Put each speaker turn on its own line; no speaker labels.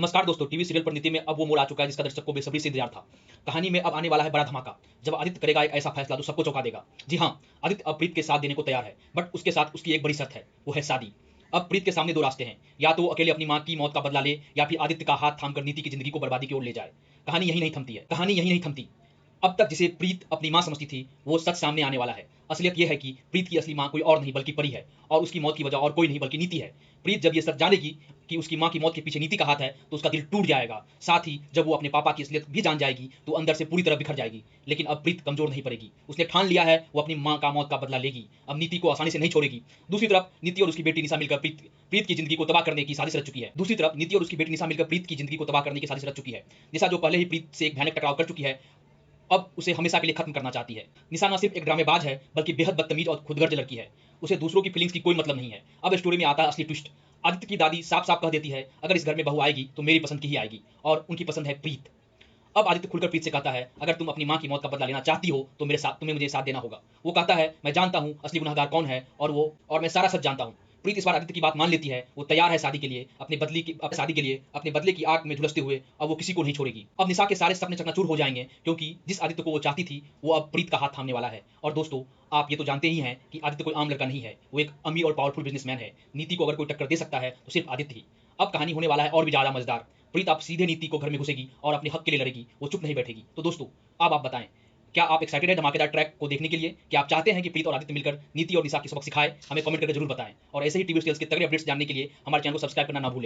नमस्कार दोस्तों, TV serial Parineeti में अब वो मोड़ आ चुका है जिसका दर्शक को बेसब्री से इंतजार था। कहानी में अब आने वाला है बड़ा धमाका, जब आदित्य करेगा एक ऐसा फैसला जो सबको चौंका देगा। जी हाँ, आदित्य अब प्रीत के साथ देने को तैयार है, बट उसके साथ उसकी एक बड़ी शर्त है, वो है शादी। अब प्रीत के सामने दो रास्ते हैं, या तो वो अकेले अपनी माँ की मौत का बदला ले, या फिर आदित्य का हाथ थामकर नीति की जिंदगी को बर्बादी की ओर ले जाए। कहानी यही नहीं थमती। अब तक जिसे प्रीत अपनी मां समझती थी, वो सच सामने आने वाला है। असलियत यह है कि प्रीत की असली मां कोई और नहीं बल्कि परी है, और उसकी मौत की वजह और कोई नहीं बल्कि नीति है। प्रीत जब ये सच जानेगी कि उसकी मां की मौत के पीछे नीति का हाथ है, तो उसका दिल टूट जाएगा। साथ ही जब वो अपने पापा की असलियत भी जान जाएगी, तो अंदर से पूरी तरह बिखर जाएगी। लेकिन अब प्रीत कमजोर नहीं पड़ेगी। उसने ठान लिया है, वो अपनी मां का मौत का बदला लेगी। अब नीति को आसानी से नहीं छोड़ेगी। दूसरी तरफ नीति और उसकी बेटी निशा मिलकर प्रीत की जिंदगी को तबाह करने की साजिश रच चुकी है। दूसरी तरफ नीति और उसकी बेटी निशा मिलकर प्रीत की जिंदगी को तबाह करने की साजिश रच चुकी है। निशा जो पहले ही प्रीत से एक भयानक टकराव कर चुकी है, अब उसे हमेशा के लिए खत्म करना चाहती है। निशा न सिर्फ एक ड्रामेबाज है, बल्कि बेहद बदतमीज और खुदगर्ज लड़की है। उसे दूसरों की फीलिंग्स की कोई मतलब नहीं है। अब स्टोरी में आता है असली ट्विस्ट। आदित्य की दादी साफ साफ कह देती है, अगर इस घर में बहू आएगी तो मेरी पसंद की ही आएगी, और उनकी पसंद है प्रीत। अब आदित्य खुलकर प्रीत से कहता है, अगर तुम अपनी मां की मौत का बदला लेना चाहती हो तो तुम्हें मुझे साथ देना होगा। वो कहता है, मैं जानता हूं असली गुनहगार कौन है, और मैं सारा सच जानता हूं। प्रीत इस बार आदित्य की बात मान लेती है। वो तैयार है शादी के लिए, अपने बदले की आग में झुलसते हुए। अब वो किसी को नहीं छोड़ेगी। अब निशा के सारे सपने चकनाचूर हो जाएंगे, क्योंकि जिस आदित्य को वो चाहती थी, वो अब प्रीत का हाथ थामने वाला है। और दोस्तों, आप ये तो जानते ही हैं कि आदित्य कोई आम लड़का नहीं है। वो एक अमीर और पावरफुल बिजनेसमैन है। नीति को अगर कोई टक्कर दे सकता है तो सिर्फ आदित्य ही। अब कहानी होने वाला है और भी ज्यादा मजेदार। प्रीत अब सीधे नीति को घर में घुसेगी और अपने हक के लिए लड़ेगी। वो चुप नहीं बैठेगी। तो दोस्तों, अब आप बताएं, क्या आप एक्साइटेड है धमाकेदार ट्रैक को देखने के लिए? क्या आप चाहते हैं कि प्रीत और आदित्य मिलकर नीति और निशा की सबक सिखाए? हमें कमेंट करके जरूर बताएं, और ऐसे ही टीवी सीरियल्स के तगड़े अपडेट्स जानने के लिए हमारे चैनल को सब्सक्राइब करना ना भूलें।